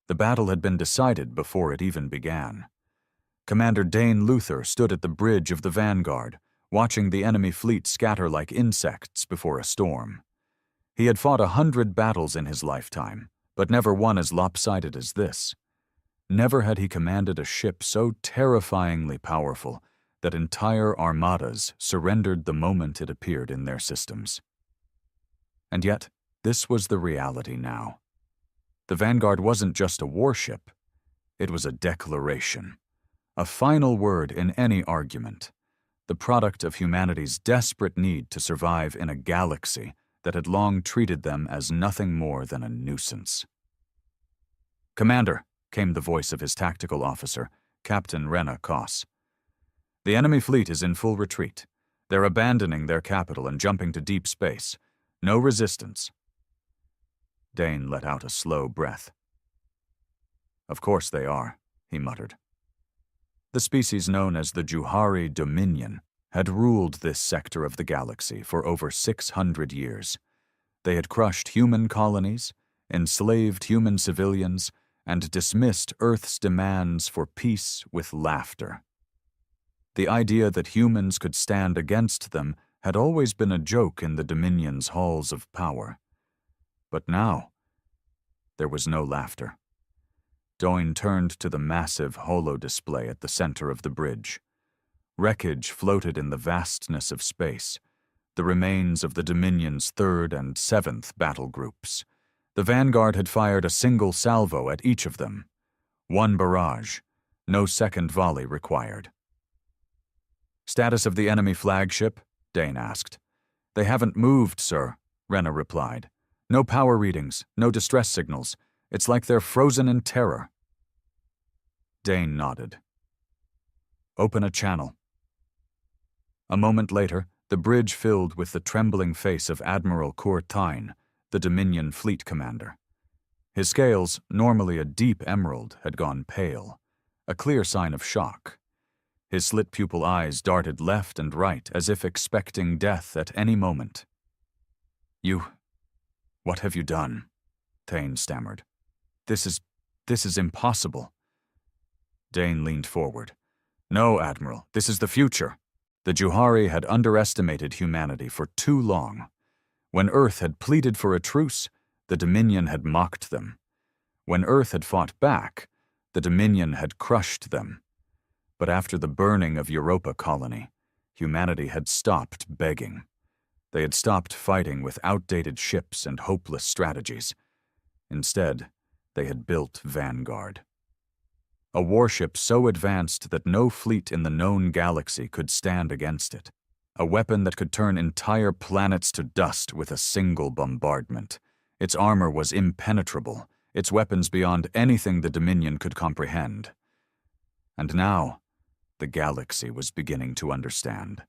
The battle had been decided before it even began. Commander Dane Luther stood at the bridge of the Vanguard, watching the enemy fleet scatter like insects before a storm. He had fought 100 battles in his lifetime, but never one as lopsided as this. Never had he commanded a ship so terrifyingly powerful that entire armadas surrendered the moment it appeared in their systems. And yet, this was the reality now. The Vanguard wasn't just a warship, it was a declaration, a final word in any argument, the product of humanity's desperate need to survive in a galaxy that had long treated them as nothing more than a nuisance. "Commander," came the voice of his tactical officer, Captain Rena Koss. "The enemy fleet is in full retreat. They're abandoning their capital and jumping to deep space. No resistance." Dane let out a slow breath. "Of course they are," he muttered. The species known as the Juhari Dominion had ruled this sector of the galaxy for over 600 years. They had crushed human colonies, enslaved human civilians, and dismissed Earth's demands for peace with laughter. The idea that humans could stand against them had always been a joke in the Dominion's halls of power. But now, there was no laughter. Doyne turned to the massive holo-display at the center of the bridge. Wreckage floated in the vastness of space, the remains of the Dominion's 3rd and 7th battle groups. The Vanguard had fired a single salvo at each of them. One barrage, no second volley required. "Status of the enemy flagship?" Dane asked. "They haven't moved, sir," Rena replied. "No power readings, no distress signals. It's like they're frozen in terror." Dane nodded. "Open a channel." A moment later, the bridge filled with the trembling face of Admiral Kur Tyne, the Dominion fleet commander. His scales, normally a deep emerald, had gone pale, a clear sign of shock. His slit-pupil eyes darted left and right as if expecting death at any moment. What have you done?" Tyne stammered. This is impossible." Dane leaned forward. "No, Admiral, this is the future." The Juhari had underestimated humanity for too long. When Earth had pleaded for a truce, the Dominion had mocked them. When Earth had fought back, the Dominion had crushed them. But after the burning of Europa Colony, humanity had stopped begging. They had stopped fighting with outdated ships and hopeless strategies. Instead, they had built Vanguard. A warship so advanced that no fleet in the known galaxy could stand against it. A weapon that could turn entire planets to dust with a single bombardment. Its armor was impenetrable, its weapons beyond anything the Dominion could comprehend. And now, the galaxy was beginning to understand.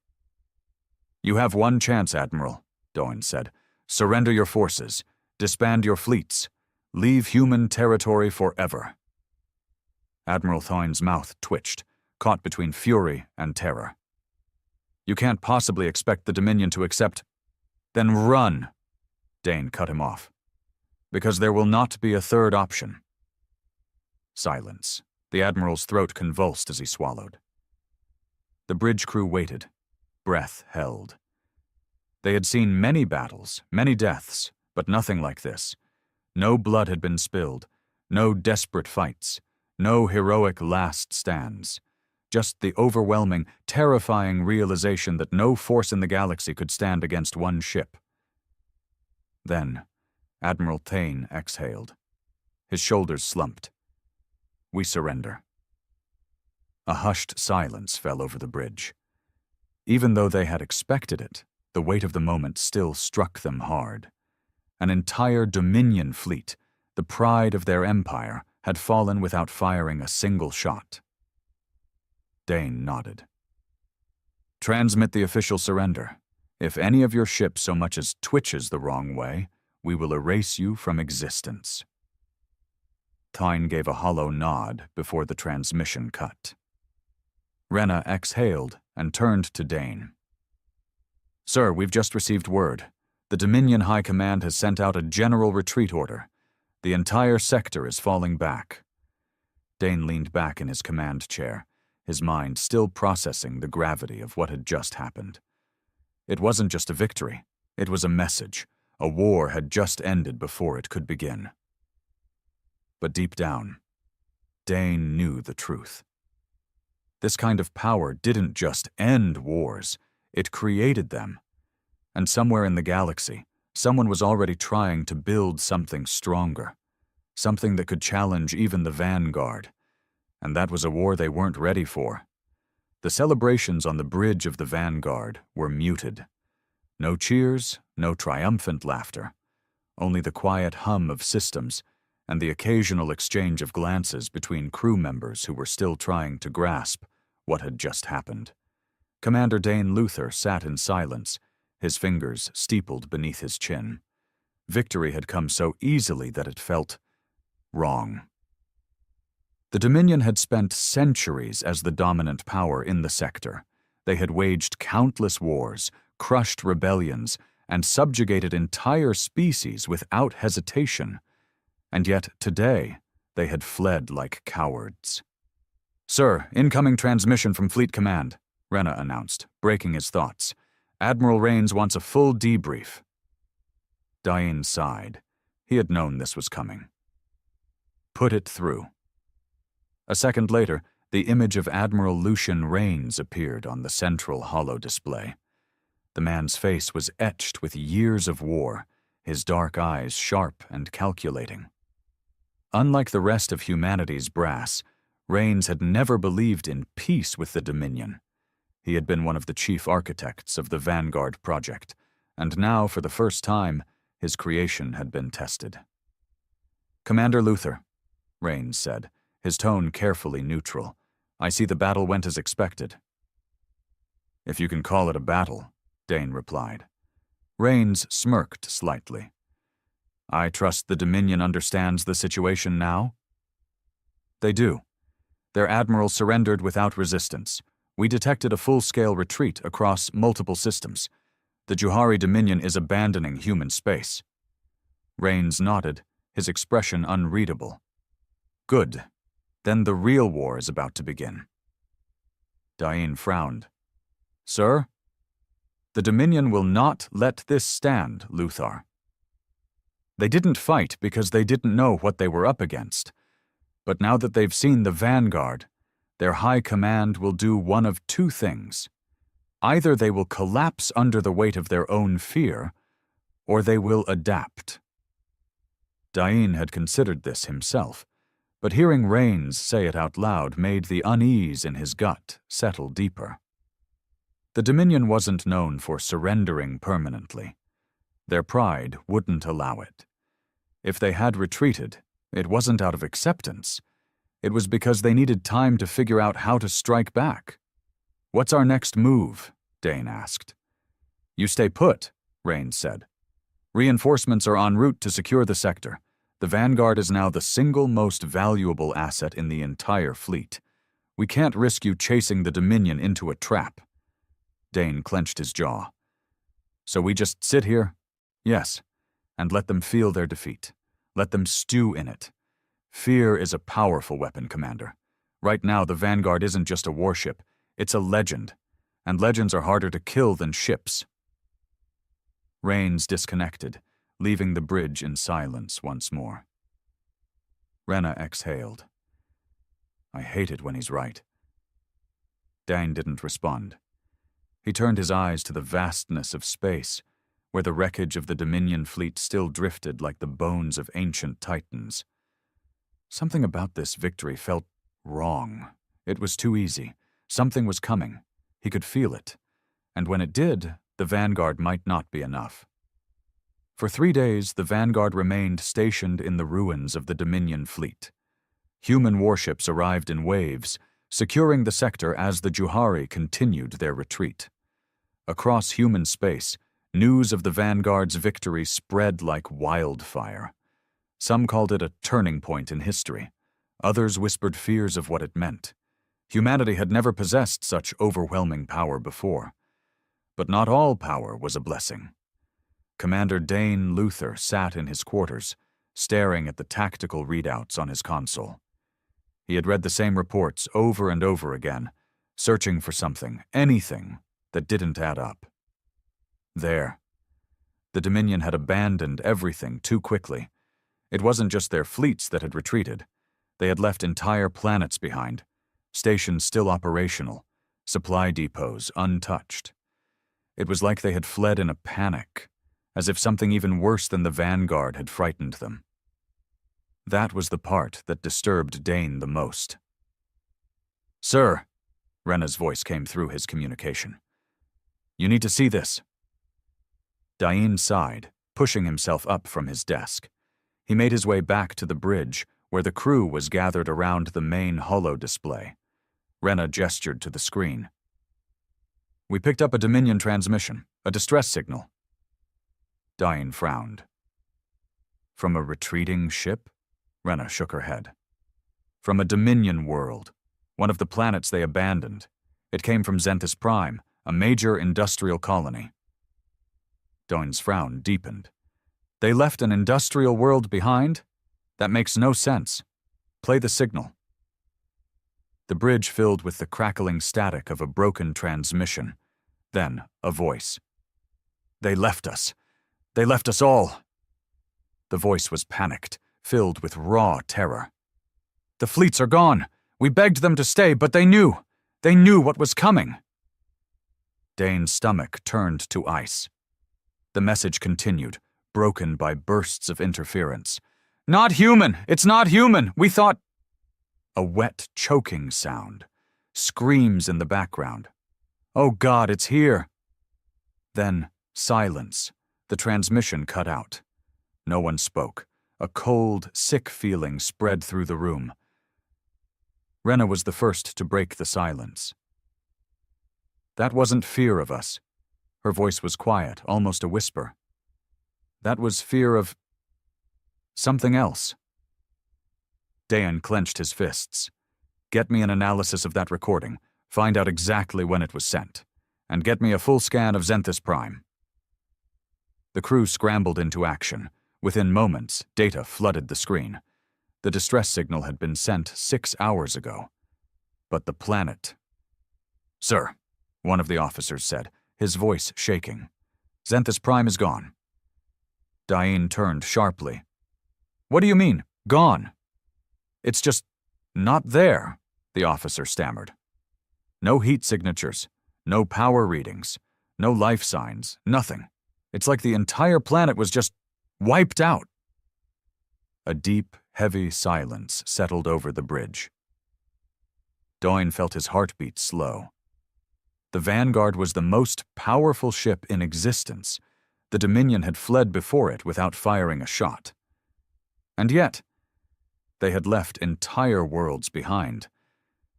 "You have one chance, Admiral," Doyne said. "Surrender your forces, disband your fleets, leave human territory forever." Admiral Tyne's mouth twitched, caught between fury and terror. "You can't possibly expect the Dominion to accept—" "Then run!" Dane cut him off. "Because there will not be a third option." Silence. The Admiral's throat convulsed as he swallowed. The bridge crew waited, breath held. They had seen many battles, many deaths, but nothing like this. No blood had been spilled, no desperate fights, no heroic last stands. Just the overwhelming, terrifying realization that no force in the galaxy could stand against one ship. Then, Admiral Tyne exhaled. His shoulders slumped. "We surrender." A hushed silence fell over the bridge. Even though they had expected it, the weight of the moment still struck them hard. An entire Dominion fleet, the pride of their empire, had fallen without firing a single shot. Dane nodded. "Transmit the official surrender. If any of your ships so much as twitches the wrong way, we will erase you from existence." Tyne gave a hollow nod before the transmission cut. Rena exhaled and turned to Dane. "Sir, we've just received word. The Dominion High Command has sent out a general retreat order. The entire sector is falling back. Dane leaned back in his command chair, his mind still processing the gravity of what had just happened. It wasn't just a victory, it was a message. A war had just ended before it could begin. But deep down, Dane knew the truth. This kind of power didn't just end wars, it created them. And somewhere in the galaxy, someone was already trying to build something stronger, something that could challenge even the Vanguard. And that was a war they weren't ready for. The celebrations on the bridge of the Vanguard were muted. No cheers, no triumphant laughter, only the quiet hum of systems and the occasional exchange of glances between crew members who were still trying to grasp what had just happened. Commander Dane Luther sat in silence, his fingers steepled beneath his chin. Victory had come so easily that it felt wrong. The Dominion had spent centuries as the dominant power in the sector. They had waged countless wars, crushed rebellions, and subjugated entire species without hesitation. And yet, today, they had fled like cowards. "Sir, incoming transmission from Fleet Command," Rena announced, breaking his thoughts. "Admiral Rains wants a full debrief." Dane sighed. He had known this was coming. "Put it through." A second later, the image of Admiral Lucian Rains appeared on the central holo display. The man's face was etched with years of war, his dark eyes sharp and calculating. Unlike the rest of humanity's brass, Rains had never believed in peace with the Dominion. He had been one of the chief architects of the Vanguard project, and now, for the first time, his creation had been tested. "Commander Luther," Rains said, his tone carefully neutral, "I see the battle went as expected." "If you can call it a battle," Dane replied. Rains smirked slightly. "I trust the Dominion understands the situation now?" "They do. Their admiral surrendered without resistance. We detected a full-scale retreat across multiple systems. The Juhari Dominion is abandoning human space." Rains nodded, his expression unreadable. "Good. Then the real war is about to begin." Dane frowned. "Sir? The Dominion will not let this stand, Luthar. They didn't fight because they didn't know what they were up against. But now that they've seen the Vanguard, their high command will do one of two things. Either they will collapse under the weight of their own fear, or they will adapt." Dane had considered this himself, but hearing Rains say it out loud made the unease in his gut settle deeper. The Dominion wasn't known for surrendering permanently. Their pride wouldn't allow it. If they had retreated, it wasn't out of acceptance. It was because they needed time to figure out how to strike back. "What's our next move?" Dane asked. "You stay put," Rains said. "Reinforcements are en route to secure the sector. The Vanguard is now the single most valuable asset in the entire fleet. We can't risk you chasing the Dominion into a trap." Dane clenched his jaw. "So we just sit here?" "Yes, and let them feel their defeat. Let them stew in it. Fear is a powerful weapon, Commander. Right now, the Vanguard isn't just a warship, it's a legend, and legends are harder to kill than ships." Rains disconnected, leaving the bridge in silence once more. Rena exhaled. "I hate it when he's right." Dane didn't respond. He turned his eyes to the vastness of space, where the wreckage of the Dominion fleet still drifted like the bones of ancient titans. Something about this victory felt wrong. It was too easy. Something was coming. He could feel it. And when it did, the Vanguard might not be enough. For 3 days, the Vanguard remained stationed in the ruins of the Dominion fleet. Human warships arrived in waves, securing the sector as the Juhari continued their retreat. Across human space, news of the Vanguard's victory spread like wildfire. Some called it a turning point in history. Others whispered fears of what it meant. Humanity had never possessed such overwhelming power before. But not all power was a blessing. Commander Dane Luther sat in his quarters, staring at the tactical readouts on his console. He had read the same reports over and over again, searching for something, anything, that didn't add up. There. The Dominion had abandoned everything too quickly. It wasn't just their fleets that had retreated. They had left entire planets behind, stations still operational, supply depots untouched. It was like they had fled in a panic, as if something even worse than the Vanguard had frightened them. That was the part that disturbed Dane the most. "Sir," Rena's voice came through his communication. "You need to see this." Dain sighed, pushing himself up from his desk. He made his way back to the bridge, where the crew was gathered around the main holo display. Rena gestured to the screen. "We picked up a Dominion transmission, a distress signal." Dain frowned. "From a retreating ship?" Rena shook her head. "From a Dominion world, one of the planets they abandoned. It came from Xanthus Prime, a major industrial colony." Dain's frown deepened. "They left an industrial world behind? That makes no sense. Play the signal." The bridge filled with the crackling static of a broken transmission. Then, a voice. "They left us. They left us all." The voice was panicked, filled with raw terror. "The fleets are gone. We begged them to stay, but they knew. They knew what was coming." Dane's stomach turned to ice. The message continued, broken by bursts of interference. "Not human! It's not human! We thought—" A wet, choking sound. Screams in the background. "Oh God, it's here!" Then, silence. The transmission cut out. No one spoke. A cold, sick feeling spread through the room. Rena was the first to break the silence. "That wasn't fear of us." Her voice was quiet, almost a whisper. "That was fear of something else." Dain clenched his fists. "Get me an analysis of that recording, find out exactly when it was sent, and get me a full scan of Xanthus Prime." The crew scrambled into action. Within moments, data flooded the screen. The distress signal had been sent 6 hours ago. But the planet... "Sir," one of the officers said, his voice shaking. "Xanthus Prime is gone." Dain turned sharply. "What do you mean, gone?" "It's just not there," the officer stammered. "No heat signatures, no power readings, no life signs, nothing. It's like the entire planet was just wiped out." A deep, heavy silence settled over the bridge. Dain felt his heartbeat slow. The Vanguard was the most powerful ship in existence. The Dominion had fled before it without firing a shot. And yet, they had left entire worlds behind,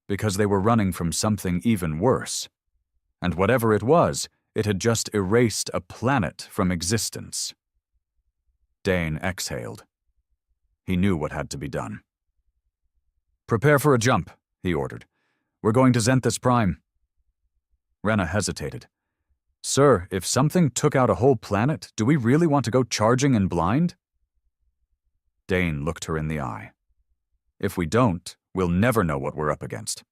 because they were running from something even worse. And whatever it was, it had just erased a planet from existence. Dain exhaled. He knew what had to be done. "Prepare for a jump," he ordered. "We're going to Xanthus Prime." Rena hesitated. "Sir, if something took out a whole planet, do we really want to go charging in blind?" Dain looked her in the eye. "If we don't, we'll never know what we're up against."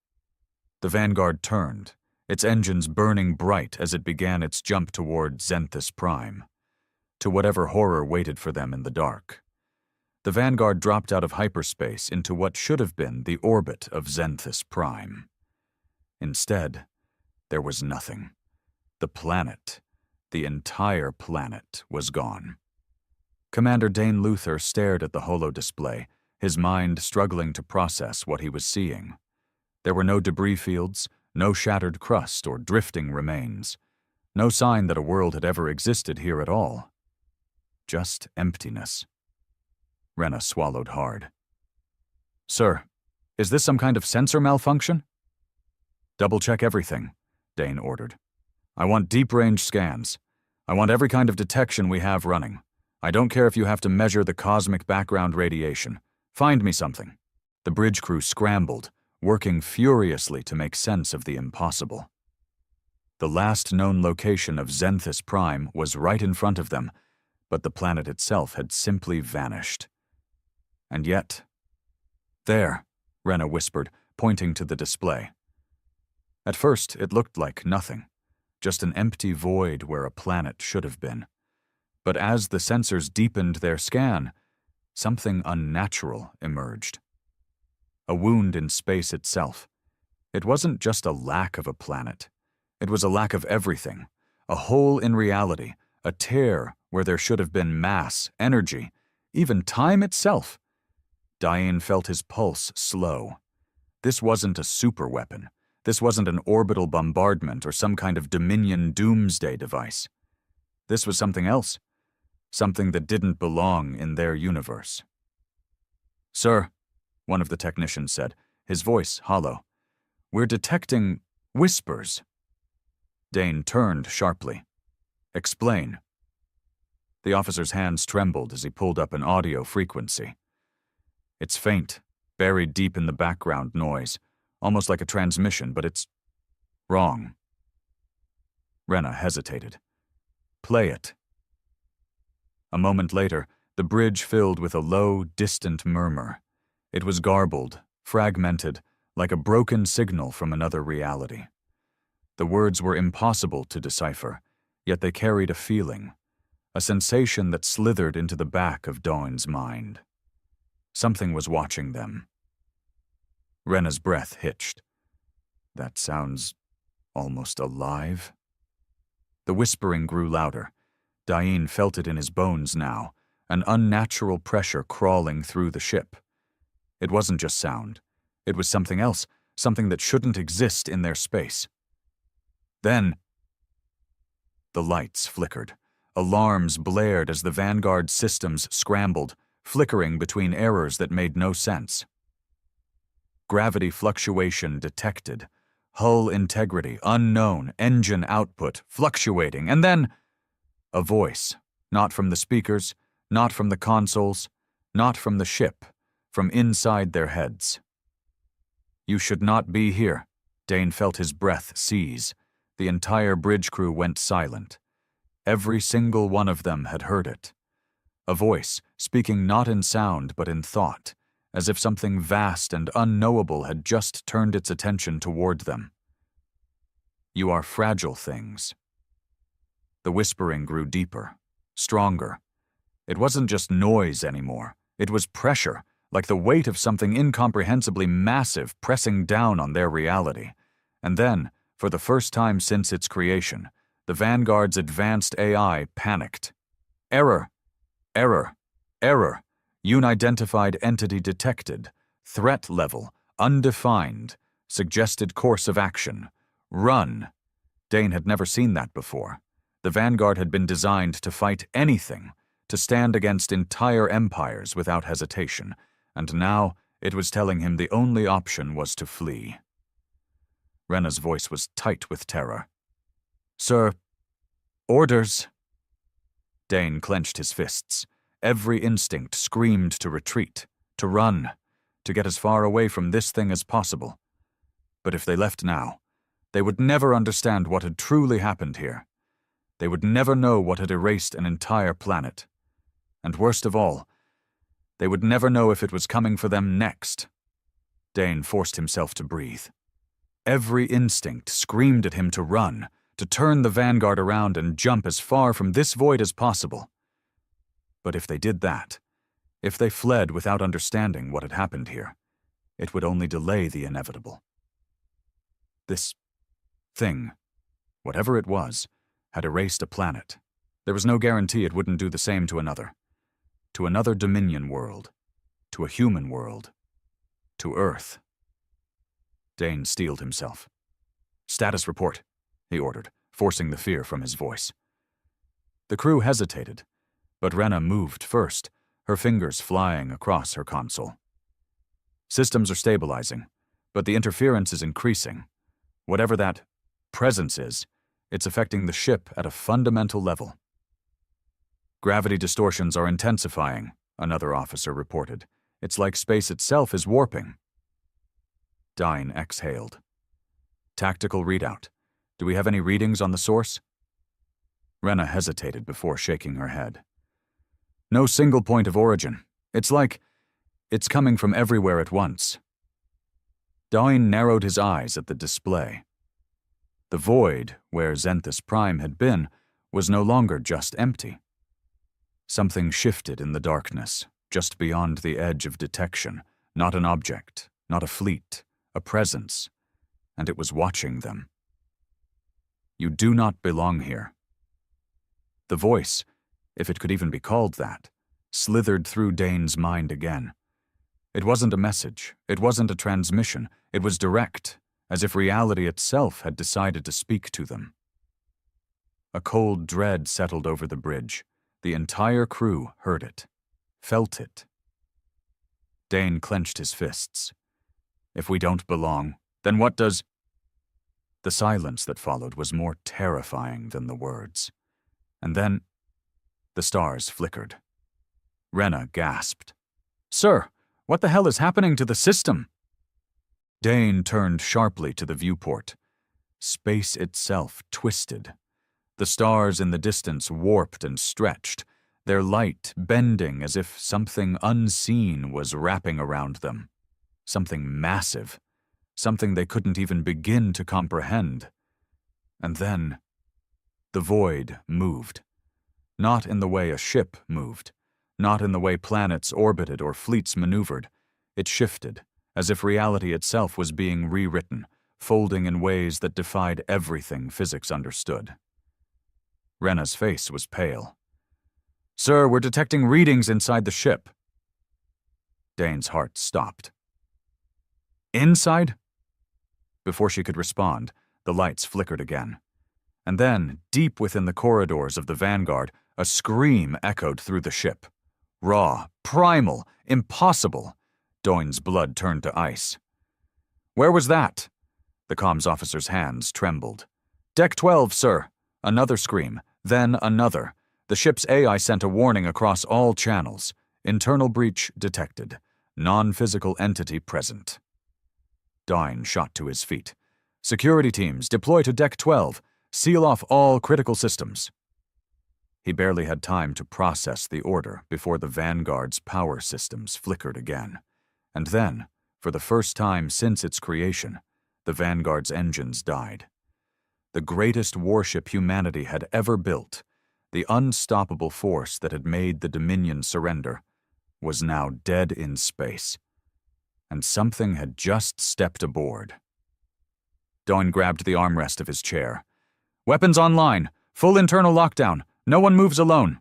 The Vanguard turned, its engines burning bright as it began its jump toward Xanthus Prime, to whatever horror waited for them in the dark. The Vanguard dropped out of hyperspace into what should have been the orbit of Xanthus Prime. Instead, there was nothing. The planet, the entire planet, was gone. Commander Dain Luther stared at the holo display, his mind struggling to process what he was seeing. There were no debris fields, no shattered crust or drifting remains, no sign that a world had ever existed here at all. Just emptiness. Rena swallowed hard. "Sir, is this some kind of sensor malfunction?" "Double-check everything," Dain ordered. "I want deep-range scans. I want every kind of detection we have running. I don't care if you have to measure the cosmic background radiation. Find me something." The bridge crew scrambled, working furiously to make sense of the impossible. The last known location of Xanthus Prime was right in front of them, but the planet itself had simply vanished. And yet... There, Rena whispered, pointing to the display. At first, it looked like nothing, just an empty void where a planet should have been. But as the sensors deepened their scan, something unnatural emerged. A wound in space itself. It wasn't just a lack of a planet. It was a lack of everything. A hole in reality, a tear where there should have been mass, energy, even time itself. Diane felt his pulse slow. This wasn't a superweapon. This wasn't an orbital bombardment or some kind of Dominion doomsday device. This was something else. Something that didn't belong in their universe. "Sir," one of the technicians said, his voice hollow, "we're detecting whispers." Dane turned sharply. "Explain." The officer's hands trembled as he pulled up an audio frequency. It's faint, buried deep in the background noise, almost like a transmission, but it's wrong. Rena hesitated. "Play it." A moment later, the bridge filled with a low, distant murmur. It was garbled, fragmented, like a broken signal from another reality. The words were impossible to decipher, yet they carried a feeling, a sensation that slithered into the back of Dawn's mind. Something was watching them. Rena's breath hitched. That sounds almost alive. The whispering grew louder. Diane felt it in his bones now, an unnatural pressure crawling through the ship. It wasn't just sound. It was something else, something that shouldn't exist in their space. Then, the lights flickered. Alarms blared as the Vanguard systems scrambled, flickering between errors that made no sense. Gravity fluctuation detected. Hull integrity unknown, engine output fluctuating, and then a voice, not from the speakers, not from the consoles, not from the ship, from inside their heads. "You should not be here." Dane felt his breath seize. The entire bridge crew went silent. Every single one of them had heard it. A voice, speaking not in sound but in thought, as if something vast and unknowable had just turned its attention toward them. "You are fragile things." The whispering grew deeper, stronger. It wasn't just noise anymore. It was pressure, like the weight of something incomprehensibly massive pressing down on their reality. And then, for the first time since its creation, the Vanguard's advanced AI panicked. "Error! Error! Error! Unidentified entity detected. Threat level undefined. Suggested course of action. Run." Dane had never seen that before. The Vanguard had been designed to fight anything, to stand against entire empires without hesitation, and now it was telling him the only option was to flee. Rena's voice was tight with terror. "Sir, orders." Dane clenched his fists. Every instinct screamed to retreat, to run, to get as far away from this thing as possible. But if they left now, they would never understand what had truly happened here. They would never know what had erased an entire planet. And worst of all, they would never know if it was coming for them next. Dane forced himself to breathe. Every instinct screamed at him to run, to turn the Vanguard around and jump as far from this void as possible. But if they did that, if they fled without understanding what had happened here, it would only delay the inevitable. This thing, whatever it was, had erased a planet. There was no guarantee it wouldn't do the same to another Dominion world, to a human world, to Earth. Dane steeled himself. "Status report," he ordered, forcing the fear from his voice. The crew hesitated, but Rena moved first, her fingers flying across her console. "Systems are stabilizing, but the interference is increasing. Whatever that presence is, it's affecting the ship at a fundamental level." "Gravity distortions are intensifying," another officer reported. "It's like space itself is warping." Dine exhaled. "Tactical readout. Do we have any readings on the source?" Rena hesitated before shaking her head. "No single point of origin. It's It's coming from everywhere at once. Dain narrowed his eyes at the display. The void, where Zenthus Prime had been, was no longer just empty. Something shifted in the darkness, just beyond the edge of detection, not an object, not a fleet, a presence, and it was watching them. You do not belong here. The voice, if it could even be called that, slithered through Dain's mind again. It wasn't a message, it wasn't a transmission, it was direct, as if reality itself had decided to speak to them. A cold dread settled over the bridge. The entire crew heard it, felt it. Dain clenched his fists. If we don't belong, then what does... The silence that followed was more terrifying than the words. And then, the stars flickered. Rena gasped. "Sir, what the hell is happening to the system?" Dain turned sharply to the viewport. Space itself twisted. The stars in the distance warped and stretched, their light bending as if something unseen was wrapping around them. Something massive, something they couldn't even begin to comprehend. And then, the void moved. Not in the way a ship moved, not in the way planets orbited or fleets maneuvered. It shifted, as if reality itself was being rewritten, folding in ways that defied everything physics understood. Rena's face was pale. "Sir, we're detecting readings inside the ship." Dain's heart stopped. "Inside?" Before she could respond, the lights flickered again. And then, deep within the corridors of the Vanguard, a scream echoed through the ship. Raw, primal, impossible. Dain's blood turned to ice. "Where was that?" The comms officer's hands trembled. "Deck 12, sir." Another scream, then another. The ship's AI sent a warning across all channels. Internal breach detected. Non-physical entity present. Dain shot to his feet. "Security teams, deploy to Deck 12. Seal off all critical systems." He barely had time to process the order before the Vanguard's power systems flickered again. And then, for the first time since its creation, the Vanguard's engines died. The greatest warship humanity had ever built, the unstoppable force that had made the Dominion surrender, was now dead in space. And something had just stepped aboard. Dain grabbed the armrest of his chair. "Weapons online! Full internal lockdown! No one moves alone!"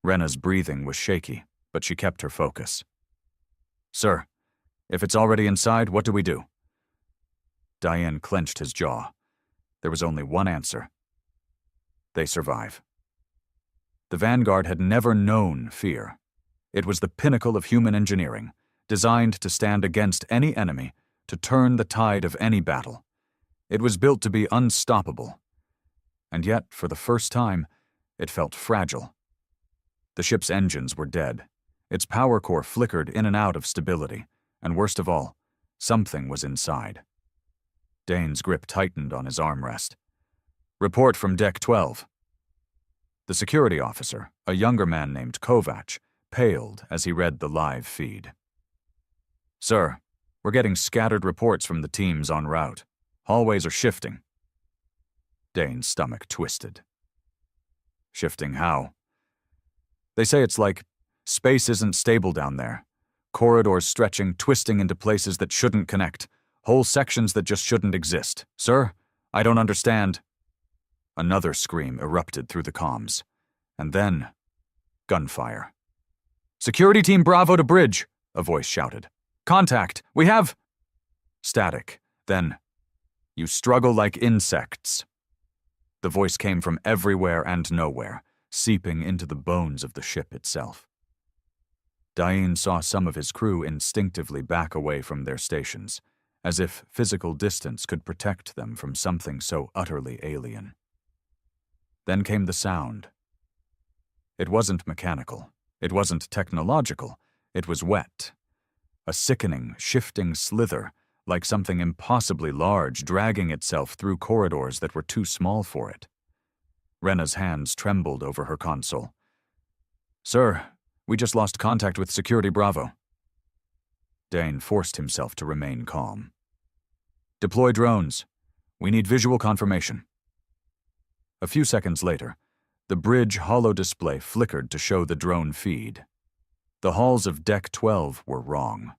Rena's breathing was shaky, but she kept her focus. "Sir, if it's already inside, what do we do?" Dain clenched his jaw. There was only one answer. They survive. The Vanguard had never known fear. It was the pinnacle of human engineering, designed to stand against any enemy, to turn the tide of any battle. It was built to be unstoppable. And yet, for the first time, it felt fragile. The ship's engines were dead. Its power core flickered in and out of stability, and worst of all, something was inside. Dain's grip tightened on his armrest. "Report from Deck 12. The security officer, a younger man named Kovac, paled as he read the live feed. "Sir, we're getting scattered reports from the teams en route. Hallways are shifting." Dain's stomach twisted. "Shifting how?" "They say it's like space isn't stable down there. Corridors stretching, twisting into places that shouldn't connect. Whole sections that just shouldn't exist. Sir, I don't understand." Another scream erupted through the comms. And then, gunfire. "Security Team Bravo to bridge," a voice shouted. "Contact, we have..." Static. Then, "You struggle like insects." The voice came from everywhere and nowhere, seeping into the bones of the ship itself. Dain saw some of his crew instinctively back away from their stations, as if physical distance could protect them from something so utterly alien. Then came the sound. It wasn't mechanical. It wasn't technological. It was wet. A sickening, shifting slither, like something impossibly large dragging itself through corridors that were too small for it. Rena's hands trembled over her console. "Sir, we just lost contact with Security Bravo." Dane forced himself to remain calm. "Deploy drones. We need visual confirmation." A few seconds later, the bridge holo display flickered to show the drone feed. The halls of Deck 12 were wrong.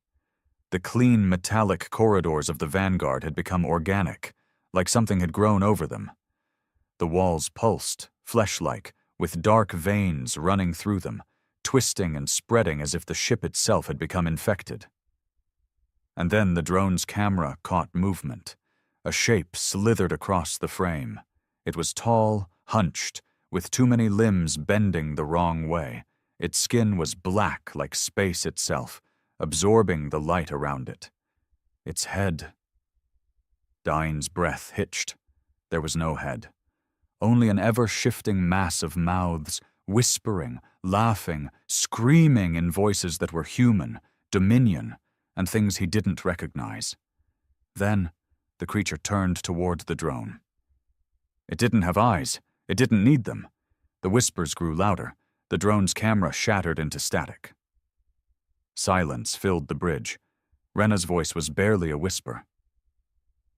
The clean, metallic corridors of the Vanguard had become organic, like something had grown over them. The walls pulsed, flesh-like, with dark veins running through them, twisting and spreading as if the ship itself had become infected. And then the drone's camera caught movement. A shape slithered across the frame. It was tall, hunched, with too many limbs bending the wrong way. Its skin was black like space itself, absorbing the light around it. Its head. Dain's breath hitched. There was no head. Only an ever-shifting mass of mouths, whispering, laughing, screaming in voices that were human, dominion, and things he didn't recognize. Then, the creature turned toward the drone. It didn't have eyes. It didn't need them. The whispers grew louder. The drone's camera shattered into static. Silence filled the bridge. Rena's voice was barely a whisper.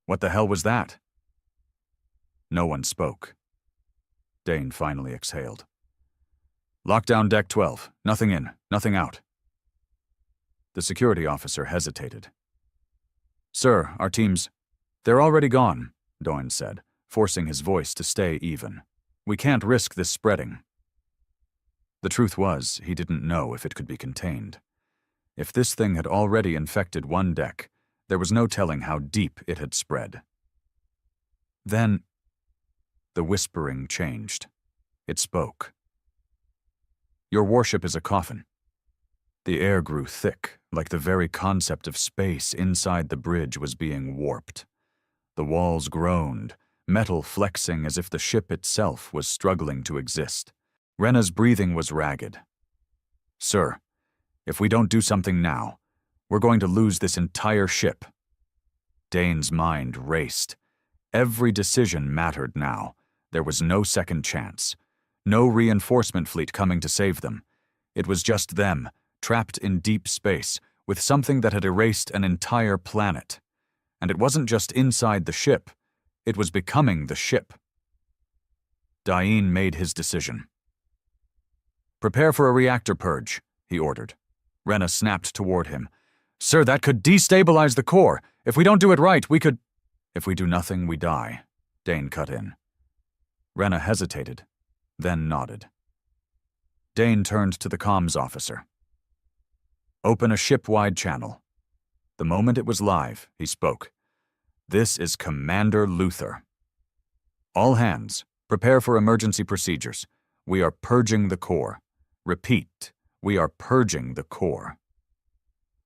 "What the hell was that?" No one spoke. Dane finally exhaled. "Lock down Deck 12. Nothing in, nothing out." The security officer hesitated. "Sir, our teams—" "They're already gone," Doyne said, forcing his voice to stay even. "We can't risk this spreading." The truth was, he didn't know if it could be contained. If this thing had already infected one deck, there was no telling how deep it had spread. Then, the whispering changed. It spoke. "Your warship is a coffin." The air grew thick, like the very concept of space inside the bridge was being warped. The walls groaned, metal flexing as if the ship itself was struggling to exist. Rena's breathing was ragged. "Sir, if we don't do something now, we're going to lose this entire ship." Dane's mind raced. Every decision mattered now. There was no second chance. No reinforcement fleet coming to save them. It was just them, trapped in deep space, with something that had erased an entire planet. And it wasn't just inside the ship. It was becoming the ship. Dain made his decision. "Prepare for a reactor purge," he ordered. Rena snapped toward him. "Sir, that could destabilize the core. If we don't do it right, we could—" "If we do nothing, we die," Dane cut in. Rena hesitated, then nodded. Dane turned to the comms officer. "Open a ship-wide channel." The moment it was live, he spoke. "This is Commander Luther. All hands, prepare for emergency procedures. We are purging the core. Repeat, we are purging the core."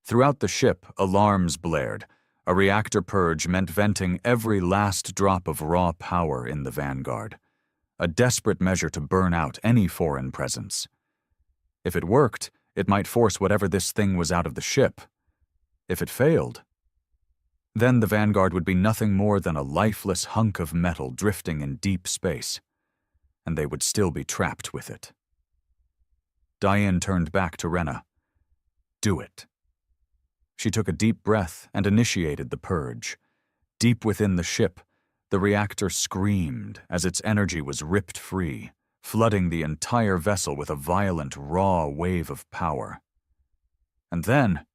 Throughout the ship, alarms blared. A reactor purge meant venting every last drop of raw power in the Vanguard. A desperate measure to burn out any foreign presence. If it worked, it might force whatever this thing was out of the ship. If it failed, then the Vanguard would be nothing more than a lifeless hunk of metal drifting in deep space, and they would still be trapped with it. Dain turned back to Rena. "Do it." She took a deep breath and initiated the purge. Deep within the ship, the reactor screamed as its energy was ripped free, flooding the entire vessel with a violent, raw wave of power. And then,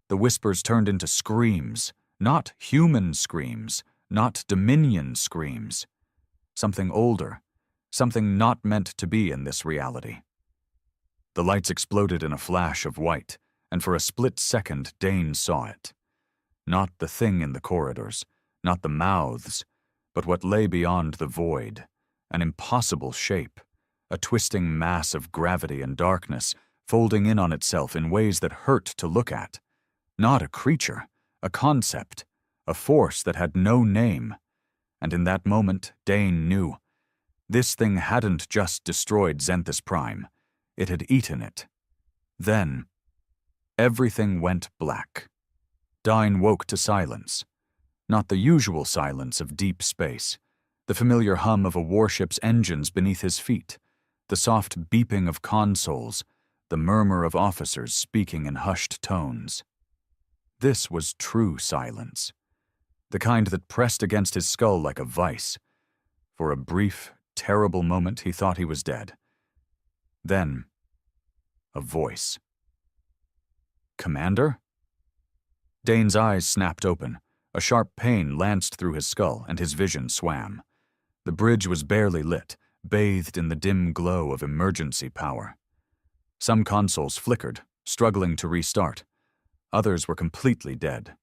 the whispers turned into screams, not human screams, not Dominion screams. Something older, something not meant to be in this reality. The lights exploded in a flash of white, and for a split second Dane saw it. Not the thing in the corridors, not the mouths, but what lay beyond the void, an impossible shape, a twisting mass of gravity and darkness, folding in on itself in ways that hurt to look at. Not a creature, a concept, a force that had no name. And in that moment, Dane knew. This thing hadn't just destroyed Zenthus Prime. It had eaten it. Then, everything went black. Dain woke to silence. Not the usual silence of deep space, the familiar hum of a warship's engines beneath his feet, the soft beeping of consoles, the murmur of officers speaking in hushed tones. This was true silence, the kind that pressed against his skull like a vice. For a brief, terrible moment, he thought he was dead. Then, a voice. Commander? Dane's eyes snapped open. A sharp pain lanced through his skull, and his vision swam. The bridge was barely lit, bathed in the dim glow of emergency power. Some consoles flickered, struggling to restart. Others were completely dead.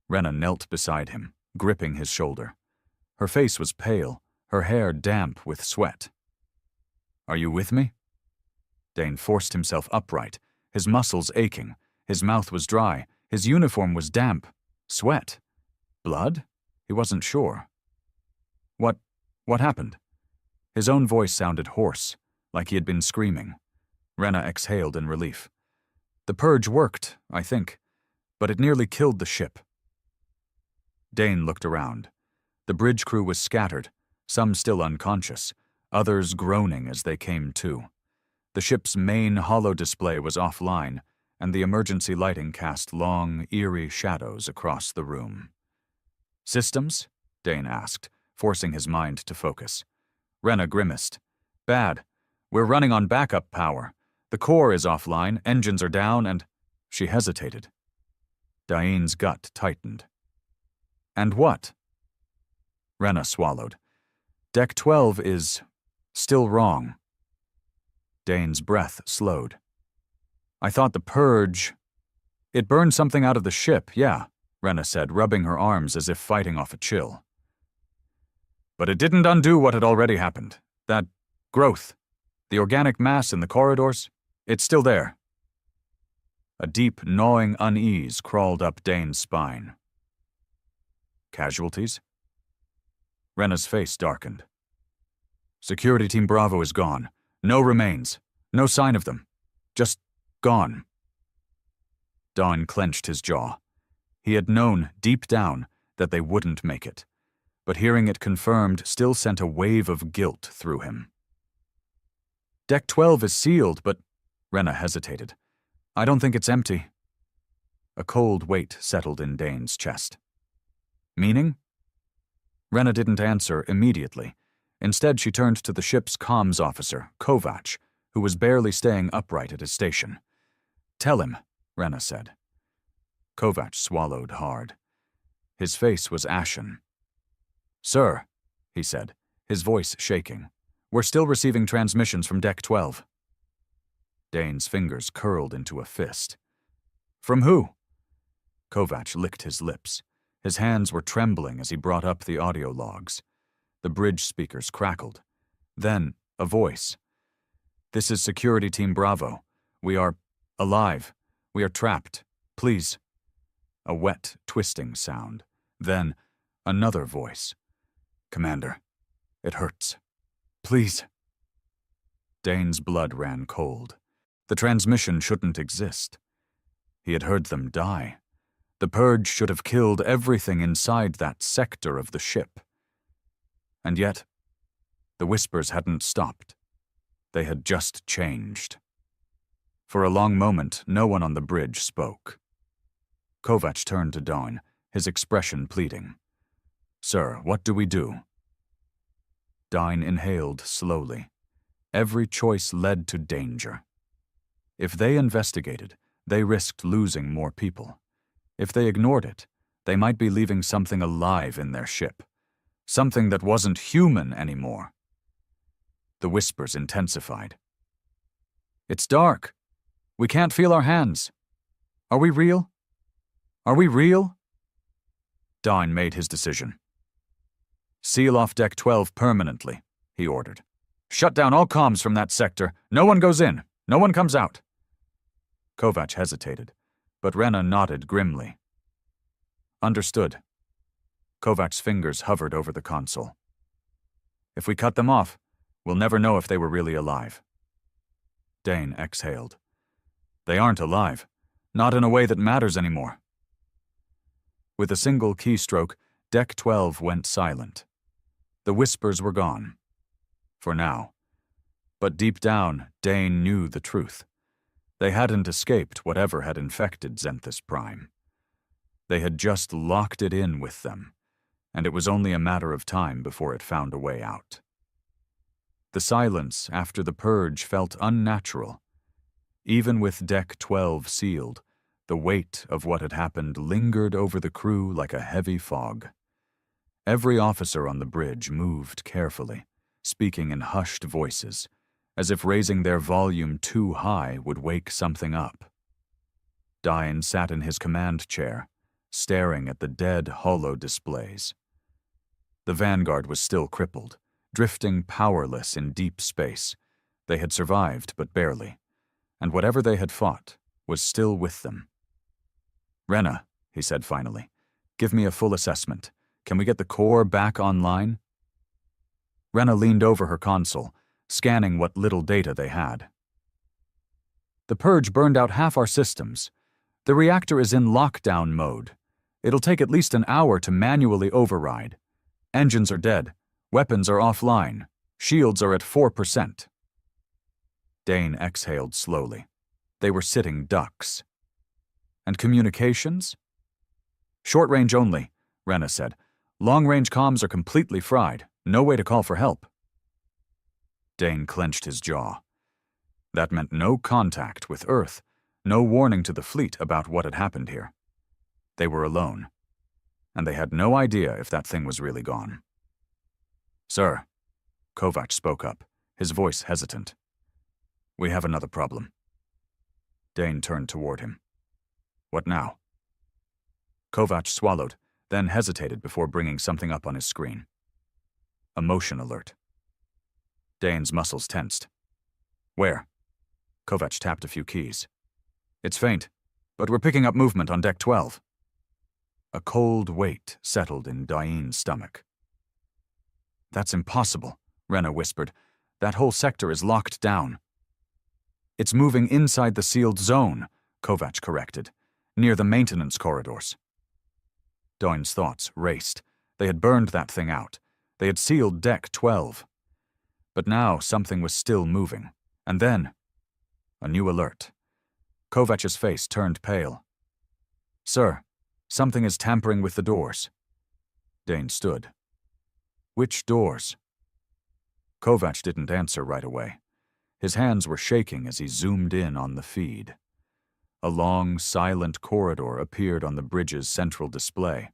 Rena knelt beside him, gripping his shoulder. Her face was pale, her hair damp with sweat. "Are you with me?" Dane forced himself upright, his muscles aching. His mouth was dry, his uniform was damp. Sweat? Blood? He wasn't sure. What happened? His own voice sounded hoarse, like he had been screaming. Rena exhaled in relief. The purge worked, I think, but it nearly killed the ship. Dane looked around. The bridge crew was scattered, some still unconscious, others groaning as they came to. The ship's main holo display was offline, and the emergency lighting cast long, eerie shadows across the room. "Systems?" Dane asked, forcing his mind to focus. Rena grimaced. "Bad. We're running on backup power. The core is offline, engines are down, and—" She hesitated. Dane's gut tightened. "And what?" Rena swallowed. "Deck 12 is still wrong." Dane's breath slowed. "I thought the purge—" "It burned something out of the ship, yeah," Rena said, rubbing her arms as if fighting off a chill. "But it didn't undo what had already happened. That growth, the organic mass in the corridors, it's still there." A deep, gnawing unease crawled up Dane's spine. "Casualties?" Rena's face darkened. "Security Team Bravo is gone. No remains. No sign of them. Just gone." Dawn clenched his jaw. He had known, deep down, that they wouldn't make it, but hearing it confirmed still sent a wave of guilt through him. "Deck 12 is sealed, but—" Rena hesitated. "I don't think it's empty." A cold weight settled in Dane's chest. "Meaning?" Rena didn't answer immediately. Instead, she turned to the ship's comms officer, Kovac, who was barely staying upright at his station. "Tell him," Rena said. Kovac swallowed hard. His face was ashen. "Sir," he said, his voice shaking, "we're still receiving transmissions from Deck 12. Dane's fingers curled into a fist. "From who?" Kovac licked his lips. His hands were trembling as he brought up the audio logs. The bridge speakers crackled. Then, a voice. "This is Security Team Bravo. We are alive. We are trapped. Please." A wet, twisting sound. Then, another voice. "Commander, it hurts. Please." Dane's blood ran cold. The transmission shouldn't exist. He had heard them die. The purge should have killed everything inside that sector of the ship. And yet, the whispers hadn't stopped. They had just changed. For a long moment, no one on the bridge spoke. Kovac turned to Dawn, his expression pleading. "Sir, what do we do?" Dawn inhaled slowly. Every choice led to danger. If they investigated, they risked losing more people. If they ignored it, they might be leaving something alive in their ship. Something that wasn't human anymore. The whispers intensified. "It's dark. We can't feel our hands. Are we real? Are we real?" Dawn made his decision. "Seal off Deck 12 permanently," he ordered. "Shut down all comms from that sector. No one goes in. No one comes out." Kovac hesitated, but Rena nodded grimly. "Understood." Kovac's fingers hovered over the console. "If we cut them off, we'll never know if they were really alive." Dane exhaled. "They aren't alive. Not in a way that matters anymore." With a single keystroke, Deck 12 went silent. The whispers were gone. For now. But deep down, Dane knew the truth. They hadn't escaped whatever had infected Zenthus Prime. They had just locked it in with them, and it was only a matter of time before it found a way out. The silence after the purge felt unnatural. Even with Deck 12 sealed, the weight of what had happened lingered over the crew like a heavy fog. Every officer on the bridge moved carefully, speaking in hushed voices, as if raising their volume too high would wake something up. Dine sat in his command chair, staring at the dead holo displays. The Vanguard was still crippled, drifting powerless in deep space. They had survived, but barely, and whatever they had fought was still with them. "Rena," he said finally, "give me a full assessment. Can we get the core back online?" Rena leaned over her console, scanning what little data they had. "The purge burned out half our systems. The reactor is in lockdown mode. It'll take at least an hour to manually override. Engines are dead. Weapons are offline. Shields are at 4%. Dane exhaled slowly. They were sitting ducks. "And communications?" "Short range only," Rena said. "Long-range comms are completely fried. No way to call for help." Dane clenched his jaw. That meant no contact with Earth, no warning to the fleet about what had happened here. They were alone, and they had no idea if that thing was really gone. "Sir," Kovac spoke up, his voice hesitant. "We have another problem." Dane turned toward him. "What now?" Kovac swallowed, then hesitated before bringing something up on his screen. A motion alert. Dane's muscles tensed. "Where?" Kovac tapped a few keys. "It's faint, but we're picking up movement on Deck 12. A cold weight settled in Dane's stomach. "That's impossible," Rena whispered. "That whole sector is locked down." "It's moving inside the sealed zone," Kovac corrected, "near the maintenance corridors." Dane's thoughts raced. They had burned that thing out. They had sealed Deck 12. But now something was still moving. And then, a new alert. Kovac's face turned pale. "Sir, something is tampering with the doors." Dane stood. "Which doors?" Kovac didn't answer right away. His hands were shaking as he zoomed in on the feed. A long, silent corridor appeared on the bridge's central display.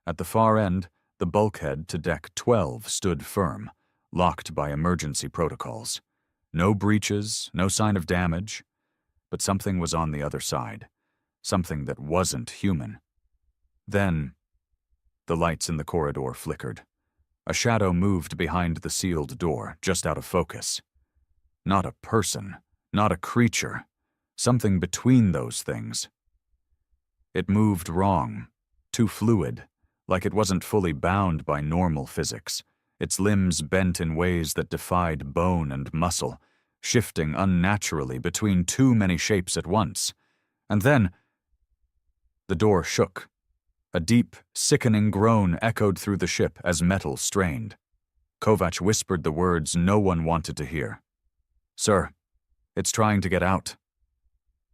At the far end, the bulkhead to Deck 12 stood firm, locked by emergency protocols. No breaches, no sign of damage. But something was on the other side. Something that wasn't human. Then, the lights in the corridor flickered. A shadow moved behind the sealed door, just out of focus. Not a person, not a creature. Something between those things. It moved wrong, too fluid, like it wasn't fully bound by normal physics, its limbs bent in ways that defied bone and muscle, shifting unnaturally between too many shapes at once. And then, the door shook. A deep, sickening groan echoed through the ship as metal strained. Kovac whispered the words no one wanted to hear. "Sir, it's trying to get out."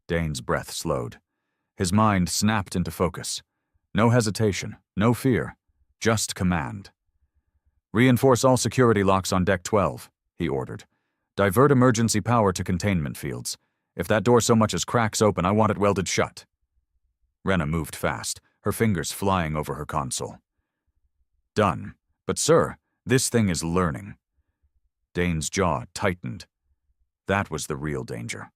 Dane's breath slowed. His mind snapped into focus. No hesitation, no fear, just command. "Reinforce all security locks on Deck 12, he ordered. "Divert emergency power to containment fields. If that door so much as cracks open, I want it welded shut." Rena moved fast, her fingers flying over her console. "Done. But sir, this thing is learning." Dane's jaw tightened. That was the real danger.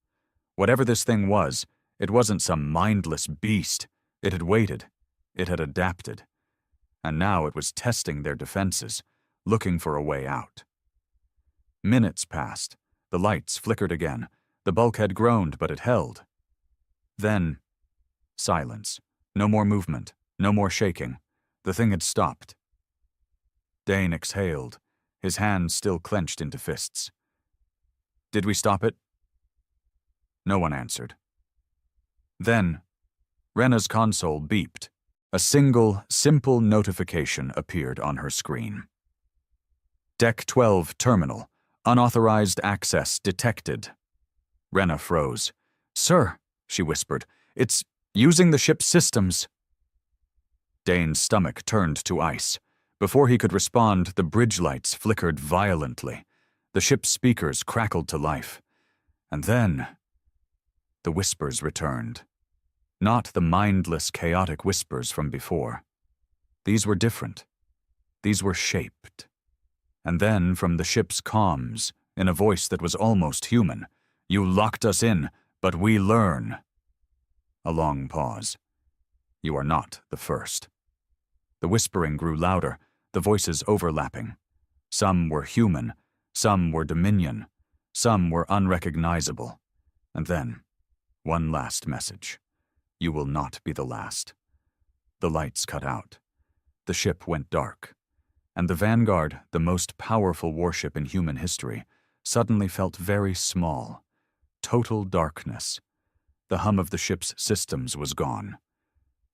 Whatever this thing was, it wasn't some mindless beast. It had waited. It had adapted. And now it was testing their defenses, looking for a way out. Minutes passed. The lights flickered again. The bulkhead groaned, but it held. Then, silence. No more movement. No more shaking. The thing had stopped. Dane exhaled, his hands still clenched into fists. "Did we stop it?" No one answered. Then, Rena's console beeped. A single, simple notification appeared on her screen. "Deck 12 terminal. Unauthorized access detected." Rena froze. "Sir," she whispered, "it's using the ship's systems." Dane's stomach turned to ice. Before he could respond, the bridge lights flickered violently. The ship's speakers crackled to life. And then, the whispers returned. Not the mindless, chaotic whispers from before. These were different. These were shaped. And then, from the ship's comms, in a voice that was almost human, "You locked us in, but we learn." A long pause. "You are not the first." The whispering grew louder, the voices overlapping. Some were human, some were Dominion, some were unrecognizable. And then, one last message. "You will not be the last." The lights cut out. The ship went dark. And the Vanguard, the most powerful warship in human history, suddenly felt very small. Total darkness. The hum of the ship's systems was gone.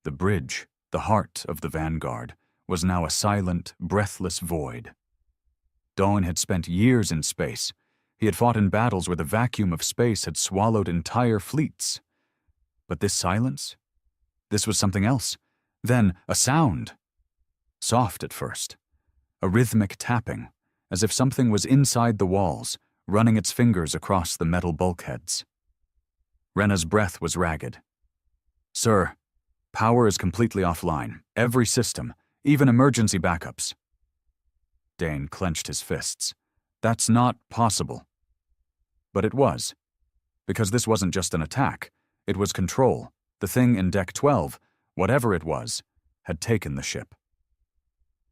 The bridge, the heart of the Vanguard, was now a silent, breathless void. Dawn had spent years in space. He had fought in battles where the vacuum of space had swallowed entire fleets. But this silence? This was something else. Then, a sound. Soft at first. A rhythmic tapping, as if something was inside the walls, running its fingers across the metal bulkheads. Rena's breath was ragged. "Sir, power is completely offline. Every system, even emergency backups." Dane clenched his fists. "That's not possible." But it was. Because this wasn't just an attack. It was control. The thing in Deck 12, whatever it was, had taken the ship.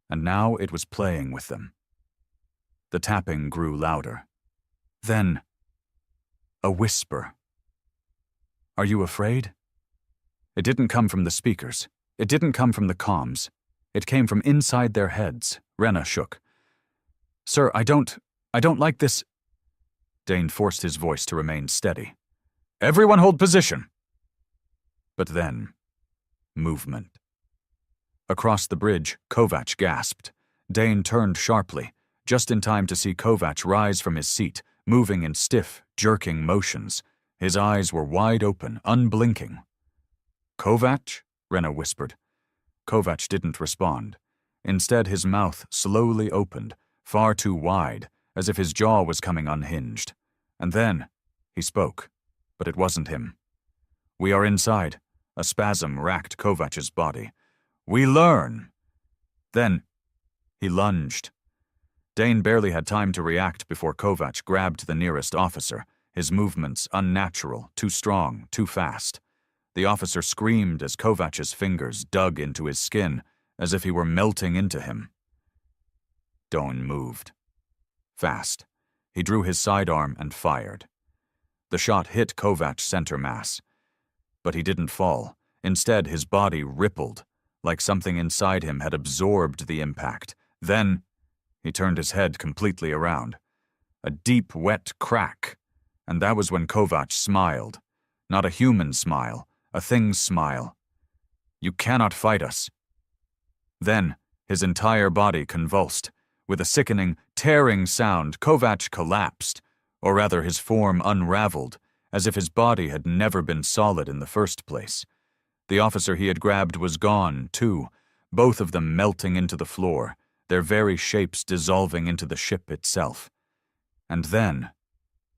And now it was playing with them. The tapping grew louder. Then, a whisper. "Are you afraid?" It didn't come from the speakers. It didn't come from the comms. It came from inside their heads. Rena shook. "Sir, I don't like this." Dane forced his voice to remain steady. "Everyone hold position." But then, movement. Across the bridge, Kovac gasped. Dane turned sharply, just in time to see Kovac rise from his seat, moving in stiff, jerking motions. His eyes were wide open, unblinking. "Kovac?" Rena whispered. Kovac didn't respond. Instead, his mouth slowly opened, far too wide, as if his jaw was coming unhinged. And then, he spoke, but it wasn't him. "We are inside." A spasm racked Kovac's body. "We learn." Then, he lunged. Dane barely had time to react before Kovac grabbed the nearest officer, his movements unnatural, too strong, too fast. The officer screamed as Kovac's fingers dug into his skin, as if he were melting into him. Dane moved. Fast. He drew his sidearm and fired. The shot hit Kovac's center mass. But he didn't fall. Instead, his body rippled, like something inside him had absorbed the impact. Then, he turned his head completely around. A deep, wet crack. And that was when Kovac smiled. Not a human smile, a thing's smile. "You cannot fight us." Then, his entire body convulsed. With a sickening, tearing sound, Kovac collapsed, or rather his form unraveled, as if his body had never been solid in the first place. The officer he had grabbed was gone, too, both of them melting into the floor, their very shapes dissolving into the ship itself. And then,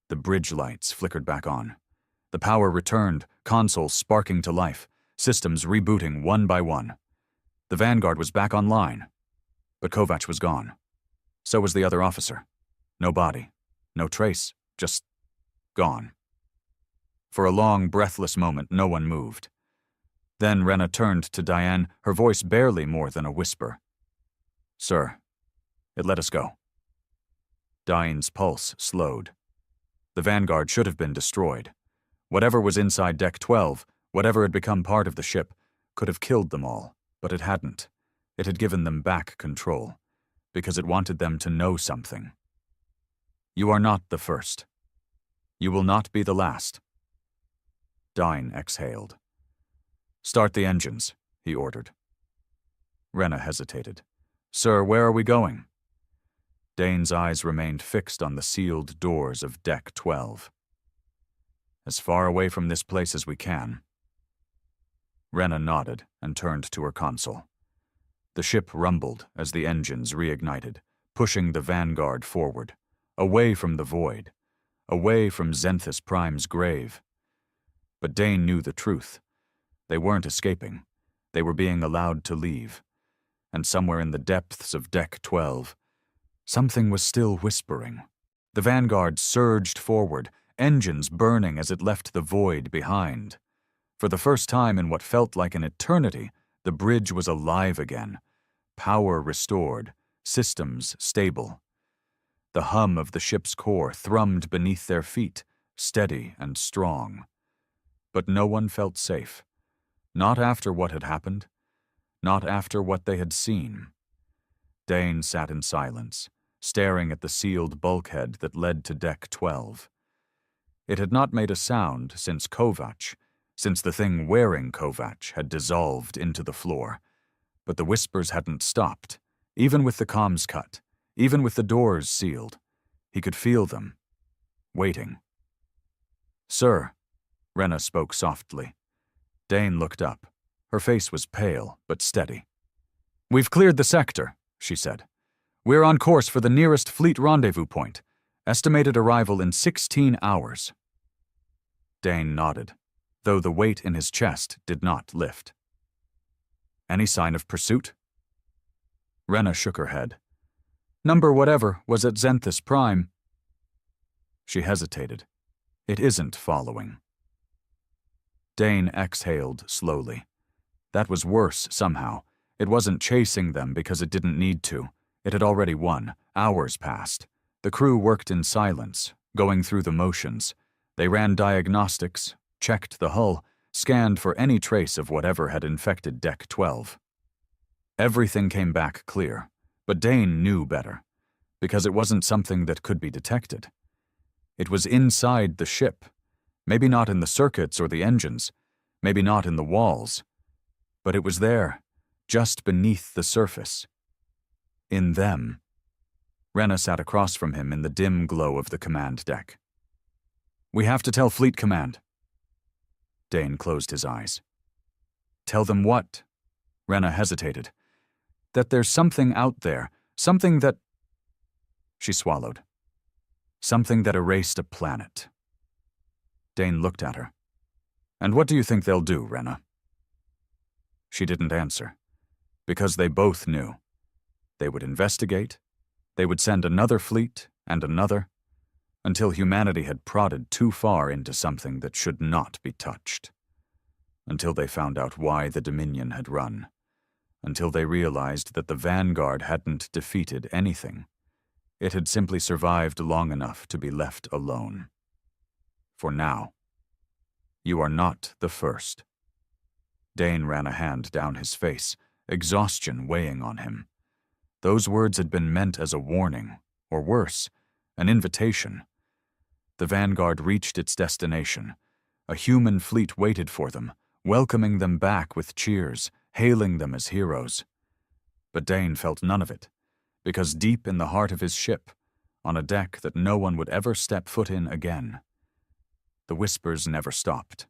the bridge lights flickered back on. The power returned, consoles sparking to life, systems rebooting one by one. The Vanguard was back online, but Kovac was gone. So was the other officer. No body, no trace, just gone. For a long, breathless moment, no one moved. Then Rena turned to Diane, her voice barely more than a whisper. "Sir, it let us go." Diane's pulse slowed. The Vanguard should have been destroyed. Whatever was inside Deck 12, whatever had become part of the ship, could have killed them all, but it hadn't. It had given them back control, because it wanted them to know something. "You are not the first. You will not be the last." Dine exhaled. "Start the engines," he ordered. Rena hesitated. "Sir, where are we going?" Dane's eyes remained fixed on the sealed doors of Deck 12. "As far away from this place as we can." Rena nodded and turned to her console. The ship rumbled as the engines reignited, pushing the Vanguard forward, away from the void, away from Zenthus Prime's grave. But Dane knew the truth. They weren't escaping. They were being allowed to leave. And somewhere in the depths of Deck 12, something was still whispering. The Vanguard surged forward, engines burning as it left the void behind. For the first time in what felt like an eternity, the bridge was alive again. Power restored, systems stable. The hum of the ship's core thrummed beneath their feet, steady and strong. But no one felt safe. Not after what had happened. Not after what they had seen. Dane sat in silence, staring at the sealed bulkhead that led to Deck 12. It had not made a sound since Kovac, since the thing wearing Kovac had dissolved into the floor. But the whispers hadn't stopped, even with the comms cut, even with the doors sealed. He could feel them, waiting. "Sir," Rena spoke softly. Dane looked up. Her face was pale, but steady. "We've cleared the sector," she said. "We're on course for the nearest fleet rendezvous point. Estimated arrival in 16 hours. Dane nodded, though the weight in his chest did not lift. "Any sign of pursuit?" Rena shook her head. "Number whatever was at Zenthus Prime." She hesitated. "It isn't following." Dane exhaled slowly. That was worse somehow. It wasn't chasing them because it didn't need to. It had already won. Hours passed. The crew worked in silence, going through the motions. They ran diagnostics, checked the hull, scanned for any trace of whatever had infected Deck 12. Everything came back clear, but Dane knew better, because it wasn't something that could be detected. It was inside the ship, maybe not in the circuits or the engines, maybe not in the walls, but it was there, just beneath the surface. In them. Rena sat across from him in the dim glow of the command deck. "We have to tell Fleet Command." Dane closed his eyes. "Tell them what?" Rena hesitated. "That there's something out there, something that—" She swallowed. "Something that erased a planet." Dane looked at her. "And what do you think they'll do, Rena?" She didn't answer, because they both knew. They would investigate, they would send another fleet and another, until humanity had prodded too far into something that should not be touched. Until they found out why the Dominion had run. Until they realized that the Vanguard hadn't defeated anything. It had simply survived long enough to be left alone. For now. You are not the first. Dane ran a hand down his face, exhaustion weighing on him. Those words had been meant as a warning, or worse, an invitation. The Vanguard reached its destination. A human fleet waited for them, welcoming them back with cheers, hailing them as heroes. But Dane felt none of it, because deep in the heart of his ship, on a deck that no one would ever step foot in again, the whispers never stopped.